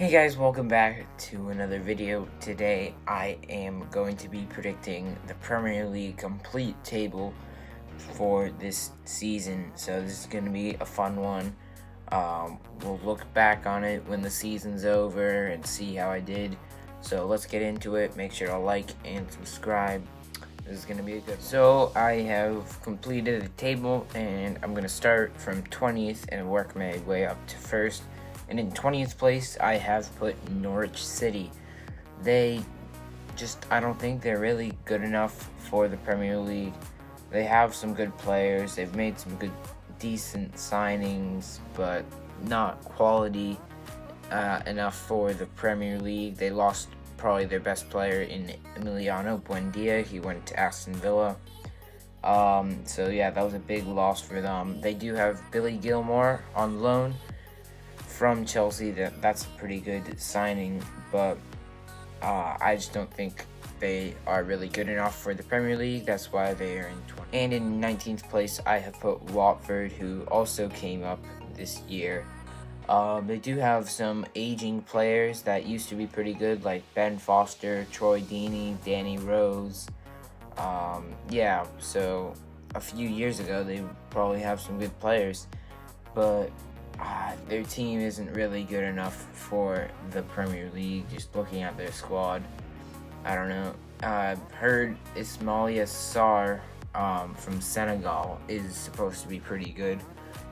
Hey guys, welcome back to another video. Today I am going to be predicting the Premier League complete table for this season. So this is going to be a fun one. We'll look back on it when the season's over and see how I did. So let's get into it. Make sure to like and subscribe. This is going to be a good one. So I have completed the table and I'm going to start from 20th and work my way up to 1st. And in 20th place, I have put Norwich City. I don't think they're really good enough for the Premier League. They have some good players. They've made some good, decent signings, but not quality enough for the Premier League. They lost probably their best player in Emiliano Buendia. He went to Aston Villa. So yeah, that was a big loss for them. They do have Billy Gilmore on loan from Chelsea. That's a pretty good signing, but I just don't think they are really good enough for the Premier League. That's why they are in 20th. And in 19th place, I have put Watford, who also came up this year. They do have some aging players that used to be pretty good, like Ben Foster, Troy Deeney, Danny Rose. So a few years ago, they probably have some good players, but their team isn't really good enough for the Premier League. Just looking at their squad, I don't know. I've heard Ismaila Sarr from Senegal is supposed to be pretty good,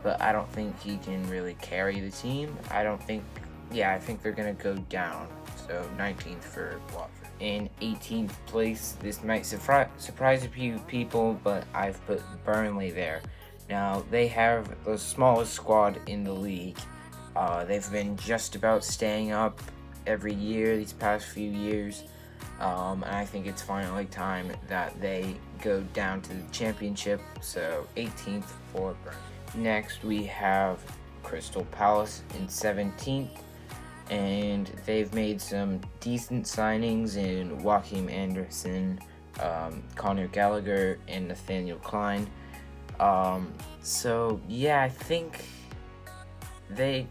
but I don't think he can really carry the team. I think they're gonna go down. So 19th for Watford. In 18th place, this might surprise a few people, but I've put Burnley there. Now, they have the smallest squad in the league. They've been just about staying up every year these past few years. And I think it's finally time that they go down to the championship. So 18th for Burnley. Next, we have Crystal Palace in 17th. And they've made some decent signings in Joachim Anderson, Conor Gallagher, and Nathaniel Klein. I think they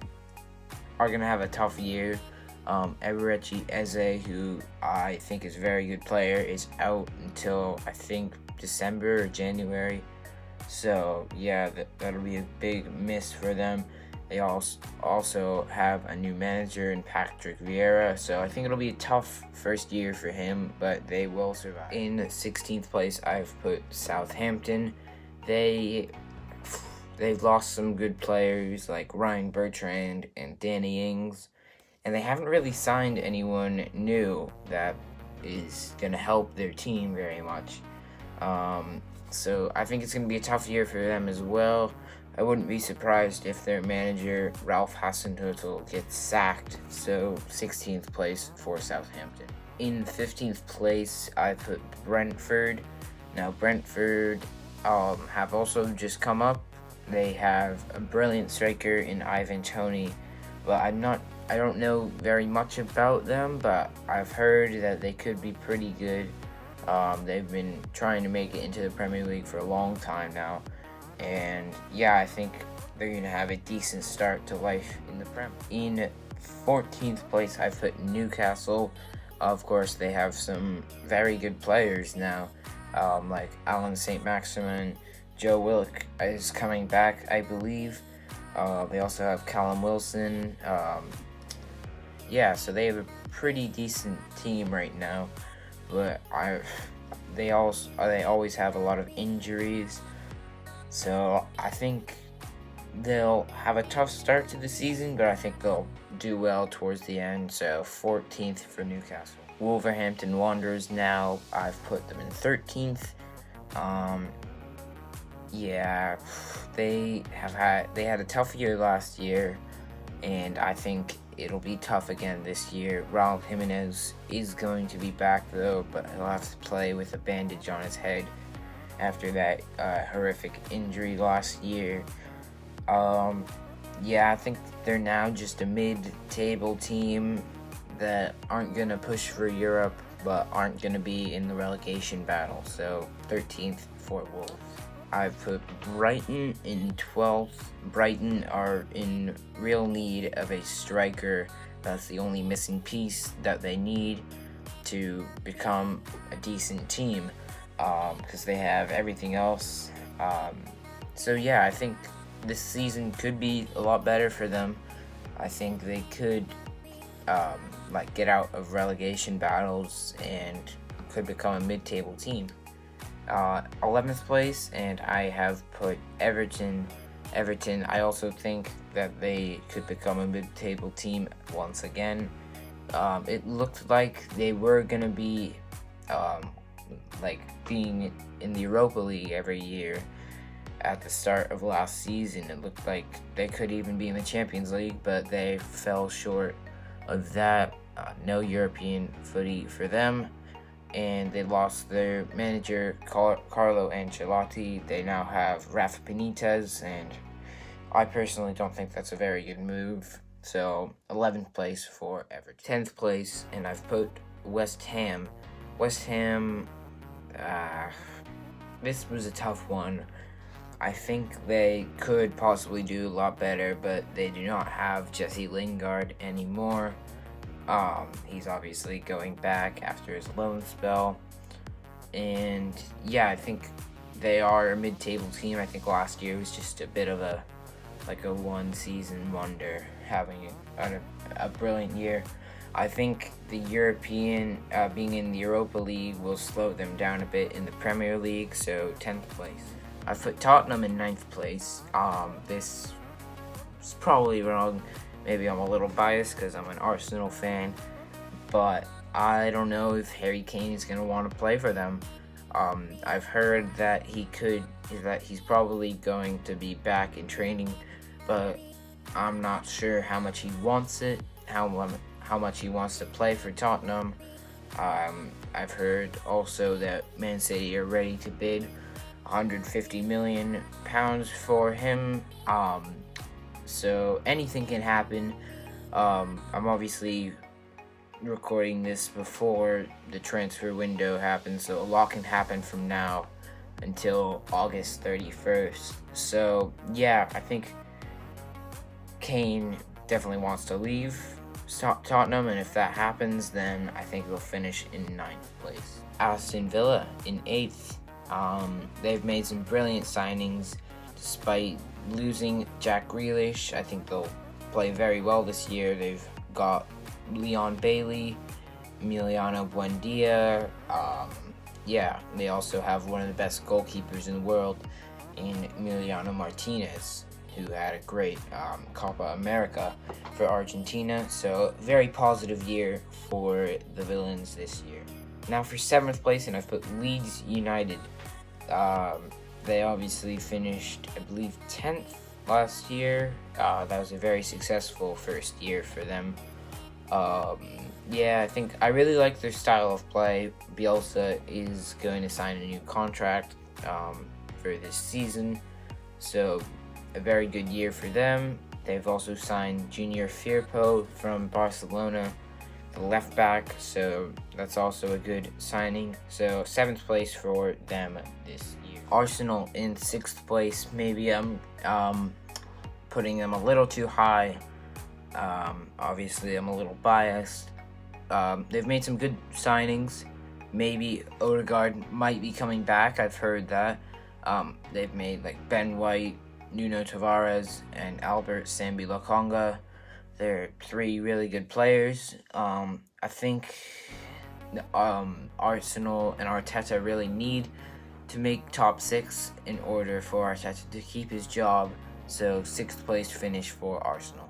are going to have a tough year. Eberechi Eze, who I think is a very good player, is out until I think December or January. So yeah, that'll be a big miss for them. They also have a new manager in Patrick Vieira, so I think it'll be a tough first year for him, but they will survive. In 16th place, I've put Southampton. They've lost some good players like Ryan Bertrand and Danny Ings, and they haven't really signed anyone new that is going to help their team very much. So I think it's going to be a tough year for them as well. I wouldn't be surprised if their manager, Ralph Hasenhüttl, gets sacked. So 16th place for Southampton. In 15th place, I put Brentford. Now Brentford have also just come up. They have a brilliant striker in Ivan Toney, but I don't know very much about them, but I've heard that they could be pretty good. They've been trying to make it into the Premier League for a long time now, and yeah, I think they're gonna have a decent start to life in the Prem. In 14th place, I put Newcastle. Of course, they have some very good players now. Like Alan St. Maximin, Joe Willock is coming back, I believe. They also have Callum Wilson. So they have a pretty decent team right now, but they always have a lot of injuries. So I think they'll have a tough start to the season, but I think they'll do well towards the end. So 14th for Newcastle. Wolverhampton Wanderers, now I've put them in 13th. They had a tough year last year, and I think it'll be tough again this year. Raul Jimenez is going to be back though, but he'll have to play with a bandage on his head after that horrific injury last year. I think they're now just a mid-table team that aren't going to push for Europe, but aren't going to be in the relegation battle. So 13th for Wolves. I've put Brighton in 12th. Brighton are in real need of a striker. That's the only missing piece that they need to become a decent team, because they have everything else. So yeah, I think this season could be a lot better for them. I think they could get out of relegation battles and could become a mid-table team. 11th place, and I have put Everton. I also think that they could become a mid-table team once again. It looked like they were going to be being in the Europa League every year at the start of last season. It looked like they could even be in the Champions League, but they fell short of that. No European footy for them, and they lost their manager Carlo Ancelotti. They now have Rafa Benitez, and I personally don't think that's a very good move. So 11th place for Everton. 10th place, and I've put West Ham. West Ham, this was a tough one. I think they could possibly do a lot better, but they do not have Jesse Lingard anymore. He's obviously going back after his loan spell. And yeah, I think they are a mid-table team. I think last year was just a bit of a one-season wonder, having a brilliant year. I think the European, being in the Europa League, will slow them down a bit in the Premier League, so 10th place. I put Tottenham in 9th place. This is probably wrong. Maybe I'm a little biased because I'm an Arsenal fan, but I don't know if Harry Kane is going to want to play for them. I've heard that he's probably going to be back in training, but I'm not sure how much he wants it, how much he wants to play for Tottenham. I've heard also that Man City are ready to bid £150 million for him. So anything can happen. I'm obviously recording this before the transfer window happens, so a lot can happen from now until August 31st. So yeah, I think Kane definitely wants to leave Tottenham, and if that happens, then I think they'll finish in 9th place. Aston Villa in 8th. They've made some brilliant signings despite losing Jack Grealish. I think they'll play very well this year. They've got Leon Bailey, Emiliano Buendia. They also have one of the best goalkeepers in the world in Emiliano Martinez, who had a great Copa America for Argentina. So very positive year for the Villains this year. Now for 7th place, and I've put Leeds United. They obviously finished, I believe, 10th last year. That was a very successful first year for them. I think I really like their style of play. Bielsa is going to sign a new contract for this season, so a very good year for them. They've also signed Junior Firpo from Barcelona, the left back, so that's also a good signing. So 7th place for them this year. Arsenal in 6th place. Maybe I'm putting them a little too high. Obviously I'm a little biased. They've made some good signings. Maybe Odegaard might be coming back. I've heard that. They've made Ben White, Nuno Tavares, and Albert Sambi Lokonga. They're 3 really good players. I think Arsenal and Arteta really need to make top 6 in order for Arteta to keep his job. So 6th place finish for Arsenal.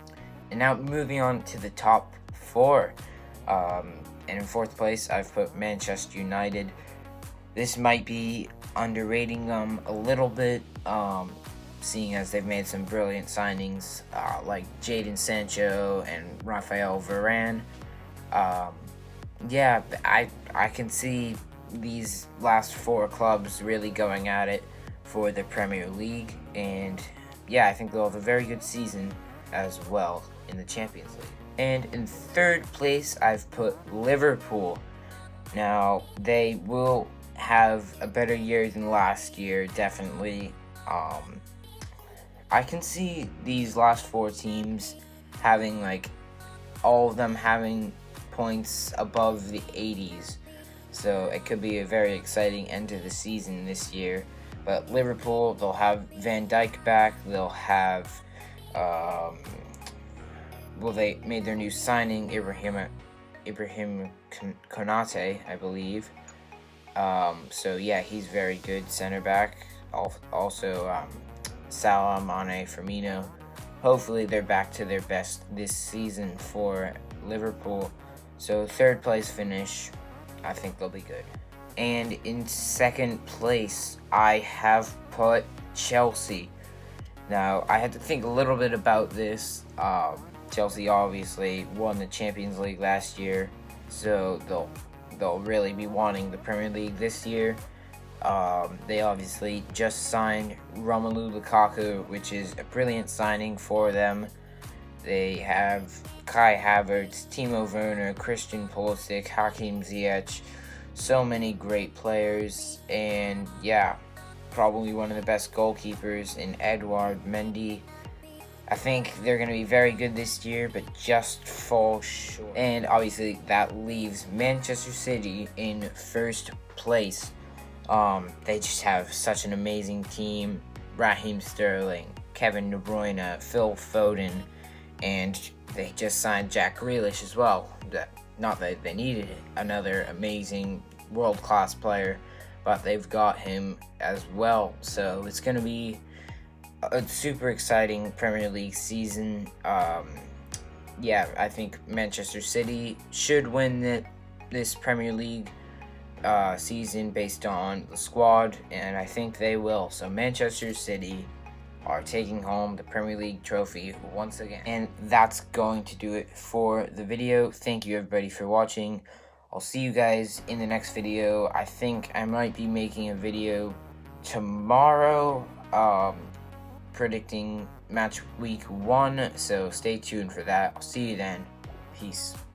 And now moving on to the top 4. And in 4th place, I've put Manchester United. This might be underrating them a little bit, seeing as they've made some brilliant signings like Jadon Sancho and Rafael Varane. I can see these last 4 clubs really going at it for the Premier League, and I think they'll have a very good season as well in the Champions League. And in 3rd place, I've put Liverpool. Now, they will have a better year than last year, definitely. I can see these last 4 teams having all of them having points above the 80s. So it could be a very exciting end to the season this year. But Liverpool, they'll have Van Dijk back. They'll have, they made their new signing, Ibrahim Konate, I believe. So yeah, he's very good center back. Also, Salah, Mane, Firmino. Hopefully they're back to their best this season for Liverpool. So third place finish, I think they'll be good. And in second place, I have put Chelsea. Now, I had to think a little bit about this. Chelsea obviously won the Champions League last year, so they'll really be wanting the Premier League this year. They obviously just signed Romelu Lukaku, which is a brilliant signing for them. They have Kai Havertz, Timo Werner, Christian Pulisic, Hakim Ziyech, so many great players, and yeah, probably one of the best goalkeepers in Edouard Mendy. I think they're going to be very good this year, but just fall short. And obviously that leaves Manchester City in first place. They just have such an amazing team. Raheem Sterling, Kevin De Bruyne, Phil Foden, and they just signed Jack Grealish as well. Not that they needed another amazing world-class player, but they've got him as well. So it's going to be a super exciting Premier League season. Yeah, I think Manchester City should win this Premier League season based on the squad, and I think they will. So Manchester City are taking home the Premier League trophy once again. And that's going to do it for the video. Thank you everybody for watching. I'll see you guys in the next video. I think I might be making a video tomorrow predicting match week 1, so stay tuned for that. I'll see you then. Peace.